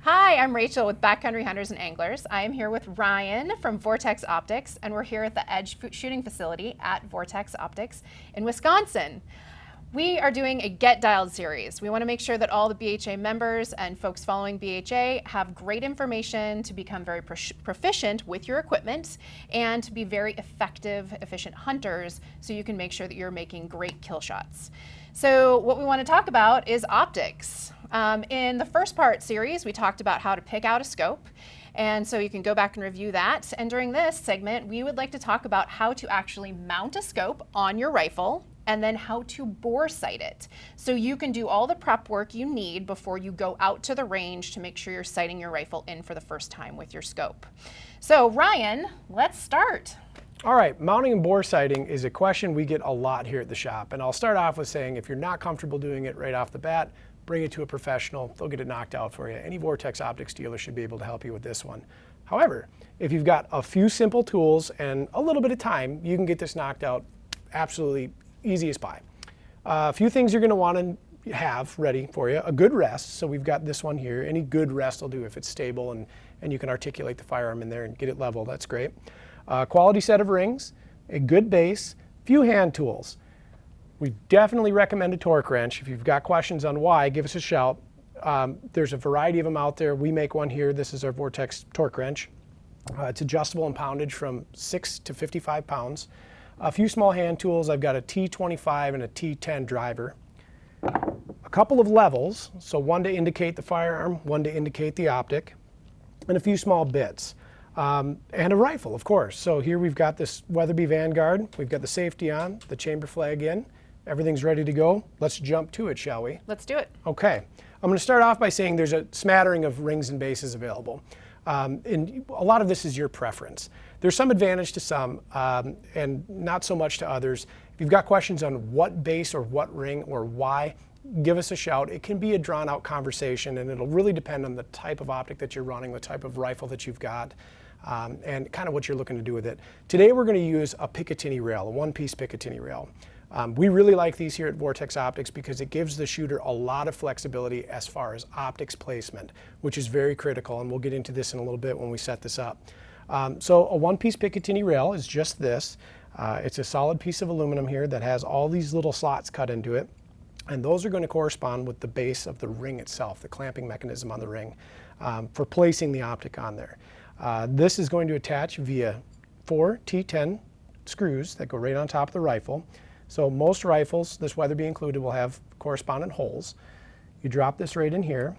Hi, I'm Rachel with Backcountry Hunters and Anglers. I am here with Ryan from Vortex Optics, and we're here at the Edge shooting facility at Vortex Optics in Wisconsin. We are doing a Get Dialed series. We want to make sure that all the BHA members and folks following BHA have great information to become very proficient with your equipment and to be very effective, efficient hunters so you can make sure that you're making great kill shots. So what we want to talk about is optics. In the first part series, we talked about how to pick out a scope. And so you can go back and review that. And during this segment, we would like to talk about how to actually mount a scope on your rifle and then how to bore sight it. So you can do all the prep work you need before you go out to the range to make sure you're sighting your rifle in for the first time with your scope. So Ryan, let's start. All right, mounting and bore sighting is a question we get a lot here at the shop. And I'll start off with saying if you're not comfortable doing it right off the bat, bring it to a professional. They'll get it knocked out for you. Any Vortex Optics dealer should be able to help you with this one. However, if you've got a few simple tools and a little bit of time, you can get this knocked out absolutely easy as pie. A few things you're going to want to have ready for you. A good rest. So we've got this one here. Any good rest will do if it's stable and you can articulate the firearm in there and get it level. That's great. Quality set of rings, a good base, few hand tools. We definitely recommend a torque wrench. If you've got questions on why, give us a shout. There's a variety of them out there. We make one here. This is our Vortex torque wrench. It's adjustable in poundage from 6 to 55 pounds. A few small hand tools. I've got a T25 and a T10 driver. A couple of levels, so one to indicate the firearm, one to indicate the optic, and a few small bits. And a rifle, of course. So here we've got this Weatherby Vanguard. We've got the safety on, the chamber flag in. Everything's ready to go. Let's jump to it, shall we? Let's do it. Okay. I'm going to start off by saying there's a smattering of rings and bases available. And a lot of this is your preference. There's some advantage to some and not so much to others. If you've got questions on what base or what ring or why, give us a shout. It can be a drawn-out conversation, and it'll really depend on the type of optic that you're running, the type of rifle that you've got, and kind of what you're looking to do with it. Today we're going to use a Picatinny rail, a one-piece Picatinny rail. We really like these here at Vortex Optics because it gives the shooter a lot of flexibility as far as optics placement, which is very critical, and we'll get into this in a little bit when we set this up. So a one-piece Picatinny rail is just this. It's a solid piece of aluminum here that has all these little slots cut into it, and those are going to correspond with the base of the ring itself, the clamping mechanism on the ring, for placing the optic on there. This is going to attach via 4 T10 screws that go right on top of the rifle. So most rifles, this Weatherby included, will have correspondent holes. You drop this right in here,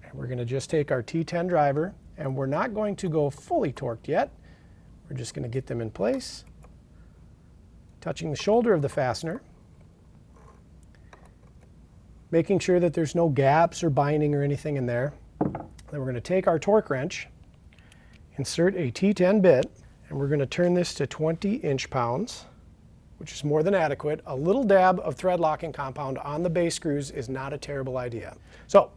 and we're going to just take our T10 driver, and we're not going to go fully torqued yet. We're just going to get them in place, touching the shoulder of the fastener, making sure that there's no gaps or binding or anything in there. Then we're going to take our torque wrench, insert a T10 bit, and we're going to turn this to 20 inch-pounds, which is more than adequate. A little dab of thread locking compound on the base screws is not a terrible idea. So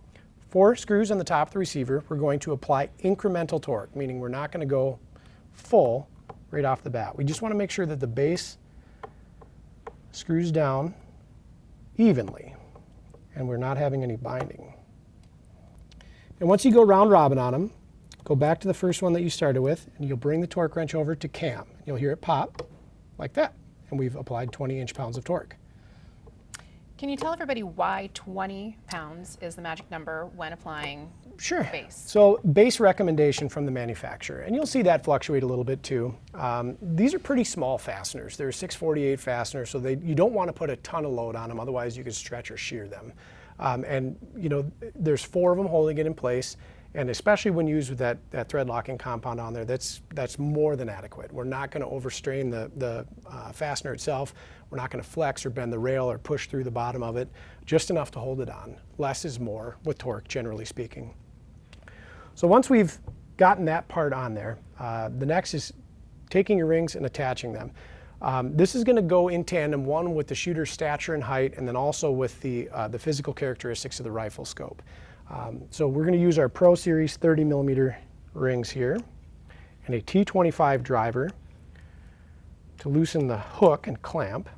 4 screws on the top of the receiver. We're going to apply incremental torque, meaning we're not going to go full right off the bat. We just want to make sure that the base screws down evenly and we're not having any binding. And once you go round robin on them, go back to the first one that you started with, and you'll bring the torque wrench over to cam. You'll hear it pop like that, and we've applied 20 inch-pounds of torque. Can you tell everybody why 20 pounds is the magic number when applying base? So base recommendation from the manufacturer, and you'll see that fluctuate a little bit too. These are pretty small fasteners. They're 648 fasteners, so you don't want to put a ton of load on them, otherwise you could stretch or shear them. And you know, there's 4 of them holding it in place, and especially when used with that thread locking compound on there, that's more than adequate. We're not going to overstrain the fastener itself. We're not going to flex or bend the rail or push through the bottom of it, just enough to hold it on. Less is more with torque, generally speaking. So once we've gotten that part on there, the next is taking your rings and attaching them. This is going to go in tandem, one with the shooter's stature and height, and then also with the physical characteristics of the rifle scope. So we're going to use our Pro Series 30mm rings here and a T25 driver to loosen the hook and clamp.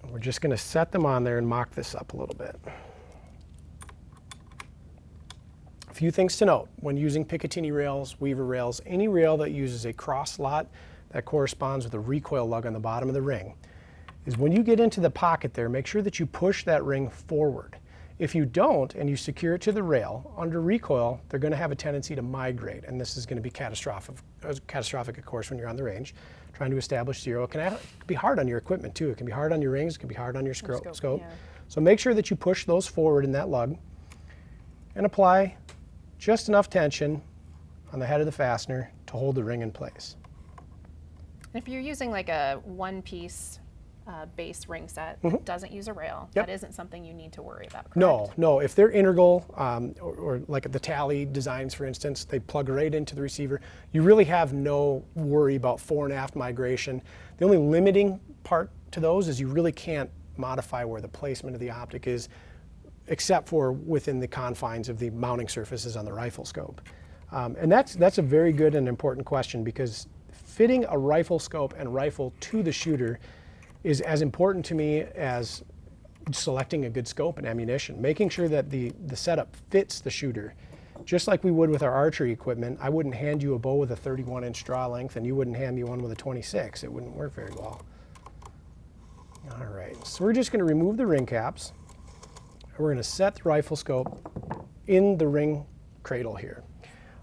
And we're just going to set them on there and mock this up a little bit. few things to note when using Picatinny rails, Weaver rails, any rail that uses a cross slot that corresponds with a recoil lug on the bottom of the ring, is when you get into the pocket there, make sure that you push that ring forward. If you don't and you secure it to the rail, under recoil, they're going to have a tendency to migrate, and this is going to be catastrophic, of course, when you're on the range, trying to establish zero. It can be hard on your equipment, too. It can be hard on your rings. It can be hard on your scope. Yeah. So make sure that you push those forward in that lug and apply just enough tension on the head of the fastener to hold the ring in place. If you're using like a one-piece base ring set that doesn't use a rail, Yep. that isn't something you need to worry about, correct? No. If they're integral, or like the Tally designs, for instance, they plug right into the receiver, you really have no worry about fore and aft migration. The only limiting part to those is you really can't modify where the placement of the optic is, except for within the confines of the mounting surfaces on the rifle scope. And that's a very good and important question, because fitting a rifle scope and rifle to the shooter is as important to me as selecting a good scope and ammunition. Making sure that the setup fits the shooter. Just like we would with our archery equipment, I wouldn't hand you a bow with a 31-inch draw length and you wouldn't hand me one with a 26. It wouldn't work very well. All right, so we're just going to remove the ring caps. We're going to set the rifle scope in the ring cradle here.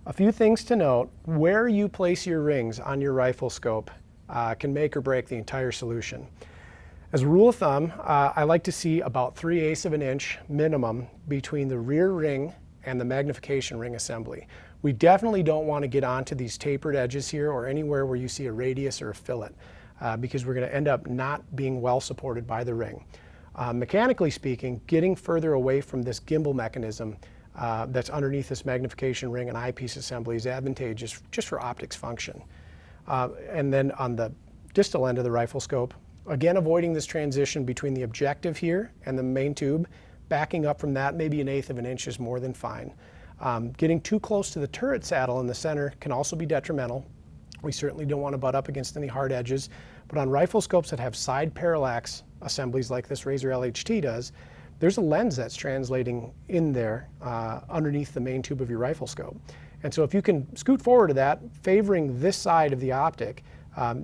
A few things to note: where you place your rings on your rifle scope can make or break the entire solution. As a rule of thumb, I like to see about 3/8 of an inch minimum between the rear ring and the magnification ring assembly. We definitely don't want to get onto these tapered edges here or anywhere where you see a radius or a fillet, because we're going to end up not being well supported by the ring. Mechanically speaking, getting further away from this gimbal mechanism that's underneath this magnification ring and eyepiece assembly is advantageous just for optics function. And then on the distal end of the rifle scope, again avoiding this transition between the objective here and the main tube, backing up from that, maybe 1/8 of an inch is more than fine. Getting too close to the turret saddle in the center can also be detrimental. We certainly don't want to butt up against any hard edges, but on rifle scopes that have side parallax assemblies like this Razor LHT does, there's a lens that's translating in there underneath the main tube of your rifle scope. And so if you can scoot forward to that, favoring this side of the optic,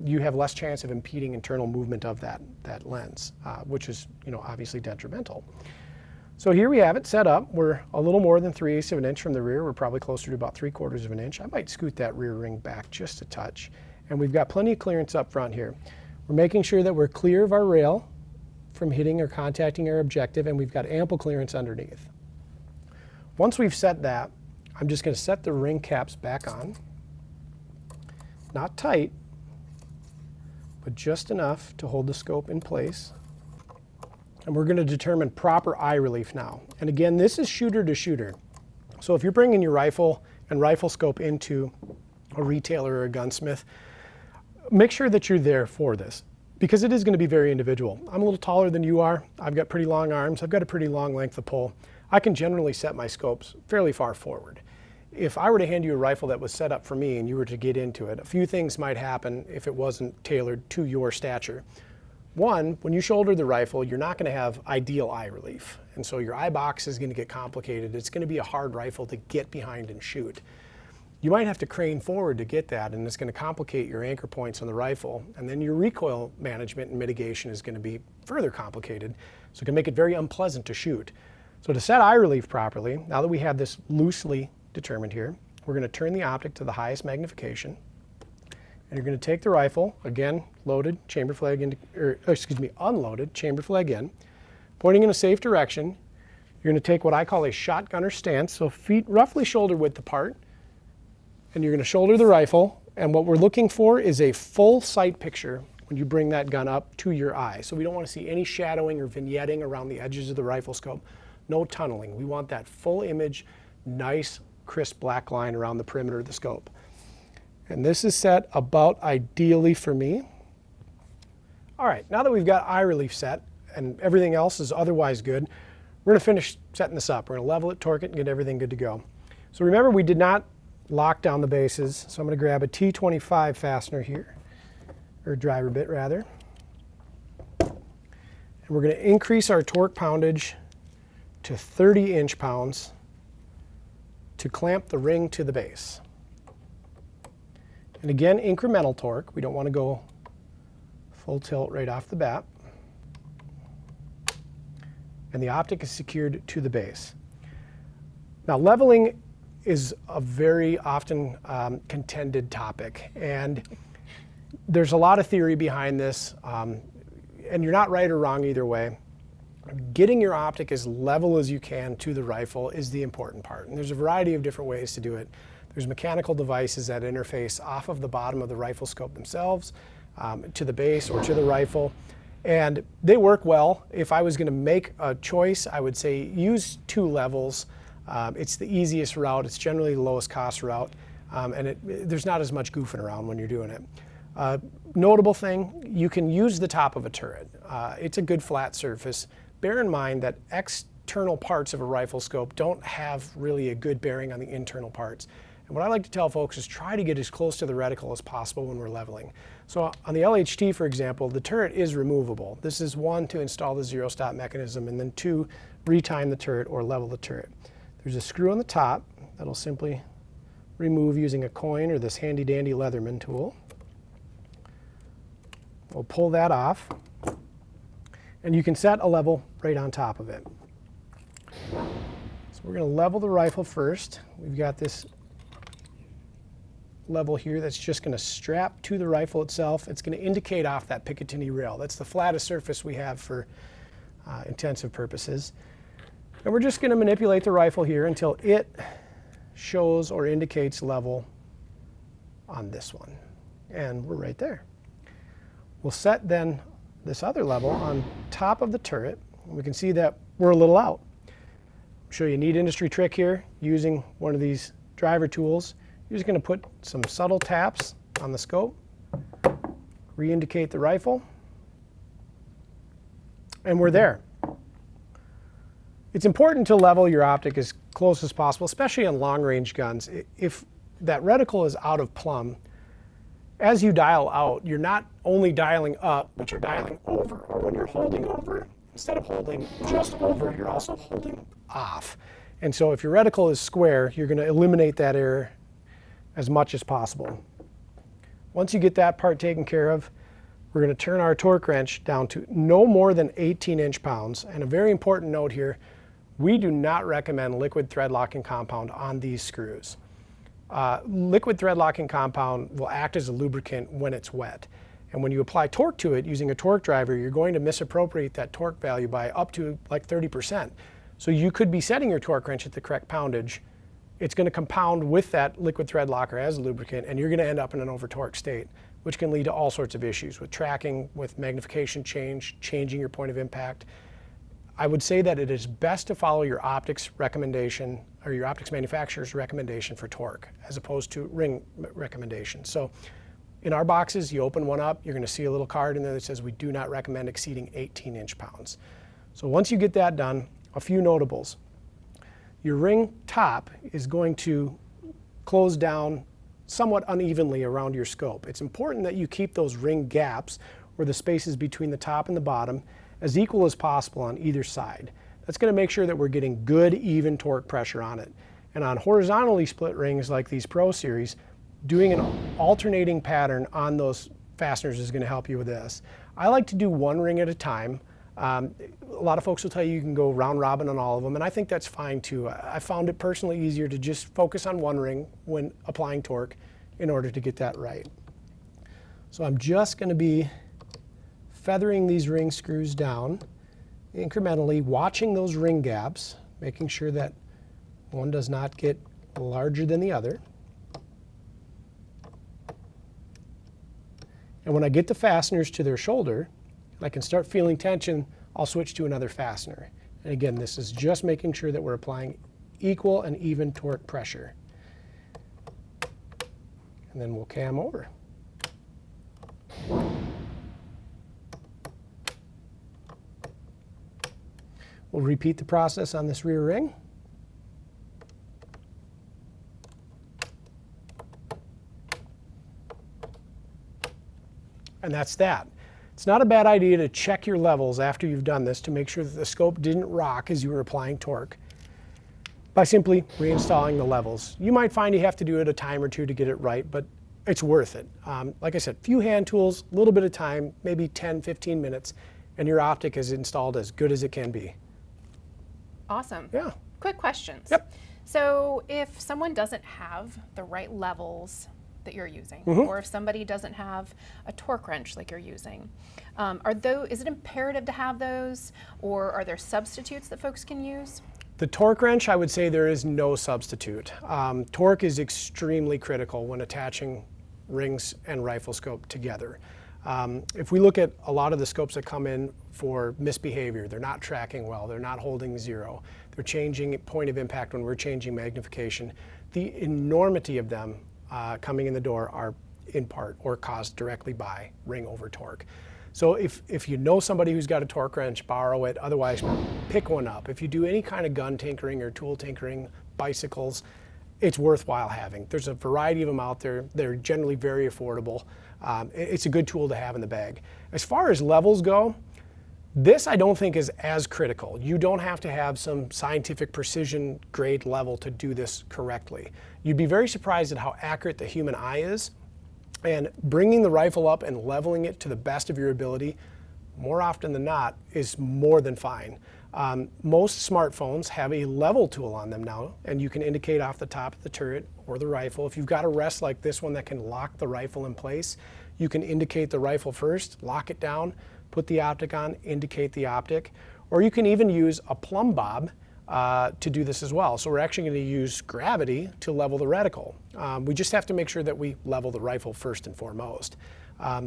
you have less chance of impeding internal movement of that lens, which is, obviously detrimental. So here we have it set up. We're a little more than 3/8 of an inch from the rear. We're probably closer to about 3/4 of an inch. I might scoot that rear ring back just a touch. And we've got plenty of clearance up front here. We're making sure that we're clear of our rail from hitting or contacting our objective, and we've got ample clearance underneath. Once we've set that, I'm just going to set the ring caps back on. Not tight, but just enough to hold the scope in place. And we're going to determine proper eye relief now. And again, this is shooter to shooter. So if you're bringing your rifle and rifle scope into a retailer or a gunsmith, make sure that you're there for this, because it is going to be very individual. I'm a little taller than you are. I've got pretty long arms. I've got a pretty long length of pull. I can generally set my scopes fairly far forward. If I were to hand you a rifle that was set up for me and you were to get into it, a few things might happen if it wasn't tailored to your stature. One, when you shoulder the rifle, you're not going to have ideal eye relief. And so your eye box is going to get complicated. It's going to be a hard rifle to get behind and shoot. You might have to crane forward to get that, and it's going to complicate your anchor points on the rifle. And then your recoil management and mitigation is going to be further complicated. So it can make it very unpleasant to shoot. So to set eye relief properly, now that we have this loosely determined here, we're going to turn the optic to the highest magnification. And you're going to take the rifle, again, loaded, chamber flag in, unloaded, chamber flag in, pointing in a safe direction. You're going to take what I call a shotgunner stance, so feet roughly shoulder width apart. And you're going to shoulder the rifle, and what we're looking for is a full sight picture when you bring that gun up to your eye. So we don't want to see any shadowing or vignetting around the edges of the rifle scope. No tunneling. We want that full image, nice, crisp black line around the perimeter of the scope. And this is set about ideally for me. All right, now that we've got eye relief set and everything else is otherwise good, we're going to finish setting this up. We're going to level it, torque it, and get everything good to go. So remember, we did not lock down the bases, so I'm going to grab a T25 fastener here, or driver bit rather. And we're going to increase our torque poundage to 30 inch-pounds to clamp the ring to the base. And again, incremental torque. We don't want to go full tilt right off the bat. And the optic is secured to the base. Now, leveling is a very often contended topic, and there's a lot of theory behind this, and you're not right or wrong either way. Getting your optic as level as you can to the rifle is the important part, and there's a variety of different ways to do it. There's mechanical devices that interface off of the bottom of the rifle scope themselves to the base or to the rifle, and they work well. If I was going to make a choice, I would say use 2 levels. It's the easiest route. It's generally the lowest cost route, and there's not as much goofing around when you're doing it. Notable thing, you can use the top of a turret. It's a good flat surface. Bear in mind that external parts of a rifle scope don't have really a good bearing on the internal parts. And what I like to tell folks is try to get as close to the reticle as possible when we're leveling. So on the LHT, for example, the turret is removable. This is 1, to install the zero stop mechanism, and then 2, retime the turret or level the turret. There's a screw on the top that'll simply remove using a coin or this handy dandy Leatherman tool. We'll pull that off, and you can set a level right on top of it. So we're going to level the rifle first. We've got this level here that's just going to strap to the rifle itself. It's going to indicate off that Picatinny rail. That's the flattest surface we have for intensive purposes. And we're just going to manipulate the rifle here until it shows or indicates level on this one. And we're right there. We'll set then this other level on top of the turret. We can see that we're a little out. I'll show you a neat industry trick here using one of these driver tools. You're just going to put some subtle taps on the scope, re-indicate the rifle, and we're there. It's important to level your optic as close as possible, especially on long-range guns. If that reticle is out of plumb, as you dial out, you're not only dialing up, but you're dialing over. Or when you're holding over, instead of holding just over, you're also holding off. And so if your reticle is square, you're going to eliminate that error as much as possible. Once you get that part taken care of, we're going to turn our torque wrench down to no more than 18 inch-pounds. And a very important note here, we do not recommend liquid thread locking compound on these screws. Liquid thread locking compound will act as a lubricant when it's wet. And when you apply torque to it using a torque driver, you're going to misappropriate that torque value by up to like 30%. So you could be setting your torque wrench at the correct poundage. It's going to compound with that liquid thread locker as a lubricant, and you're going to end up in an over-torque state, which can lead to all sorts of issues with tracking, with magnification change, changing your point of impact. I would say that it is best to follow your optics recommendation or your optics manufacturer's recommendation for torque as opposed to ring recommendation. So in our boxes, you open one up, you're going to see a little card in there that says we do not recommend exceeding 18 inch-pounds. So once you get that done, a few notables. Your ring top is going to close down somewhat unevenly around your scope. It's important that you keep those ring gaps, or the spaces between the top and the bottom, as equal as possible on either side. That's going to make sure that we're getting good, even torque pressure on it. And on horizontally split rings like these Pro Series, doing an alternating pattern on those fasteners is going to help you with this. I like to do one ring at a time. A lot of folks will tell you can go round robin on all of them, and I think that's fine too. I found it personally easier to just focus on one ring when applying torque in order to get that right. So I'm just going to be feathering these ring screws down incrementally, watching those ring gaps, making sure that one does not get larger than the other. And when I get the fasteners to their shoulder, I can start feeling tension, I'll switch to another fastener. And again, this is just making sure that we're applying equal and even torque pressure. And then we'll cam over. We'll repeat the process on this rear ring. And that's that. It's not a bad idea to check your levels after you've done this to make sure that the scope didn't rock as you were applying torque. By simply reinstalling the levels. You might find you have to do it a time or two to get it right, but it's worth it. Like I said, few hand tools, a little bit of time, maybe 10, 15 minutes, and your optic is installed as good as it can be. Awesome. Yeah. Quick questions. Yep. So if someone doesn't have the right levels that you're using, or if somebody doesn't have a torque wrench like you're using, is it imperative to have those, or are there substitutes that folks can use? The torque wrench, I would say there is no substitute. Torque is extremely critical when attaching rings and rifle scope together. If we look at a lot of the scopes that come in for misbehavior, they're not tracking well, they're not holding zero, they're changing point of impact when we're changing magnification. The enormity of them coming in the door are in part or caused directly by ring over torque. So if you know somebody who's got a torque wrench, borrow it. Otherwise, pick one up. If you do any kind of gun tinkering or tool tinkering, bicycles, it's worthwhile having. There's a variety of them out there. They're generally very affordable. It's a good tool to have in the bag. As far as levels go, this I don't think is as critical. You don't have to have some scientific precision grade level to do this correctly. You'd be very surprised at how accurate the human eye is. And bringing the rifle up and leveling it to the best of your ability, more often than not, is more than fine. Most smartphones have a level tool on them now, and you can indicate off the top of the turret or the rifle. If you've got a rest like this one that can lock the rifle in place, you can indicate the rifle first, lock it down, put the optic on, indicate the optic, or you can even use a plumb bob to do this as well. So we're actually going to use gravity to level the reticle. We just have to make sure that we level the rifle first and foremost.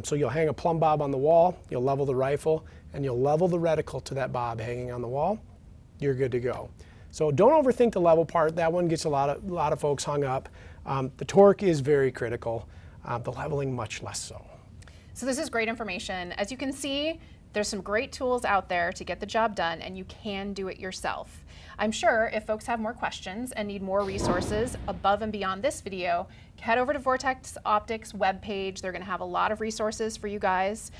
So you'll hang a plumb bob on the wall, you'll level the rifle, and you'll level the reticle to that bob hanging on the wall. You're good to go. So don't overthink the level part. That one gets a lot of folks hung up. The torque is very critical. The leveling much less so. So this is great information. As you can see, there's some great tools out there to get the job done, and you can do it yourself. I'm sure if folks have more questions and need more resources above and beyond this video, head over to Vortex Optics webpage. They're going to have a lot of resources for you guys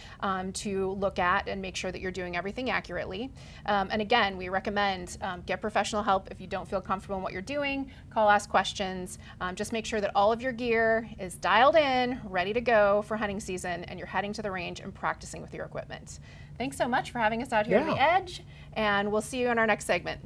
to look at and make sure that you're doing everything accurately. And again, we recommend get professional help if you don't feel comfortable in what you're doing. Call, ask questions. Just make sure that all of your gear is dialed in, ready to go for hunting season, and you're heading to the range and practicing with your equipment. Thanks so much for having us out here on the Edge, and we'll see you in our next segment.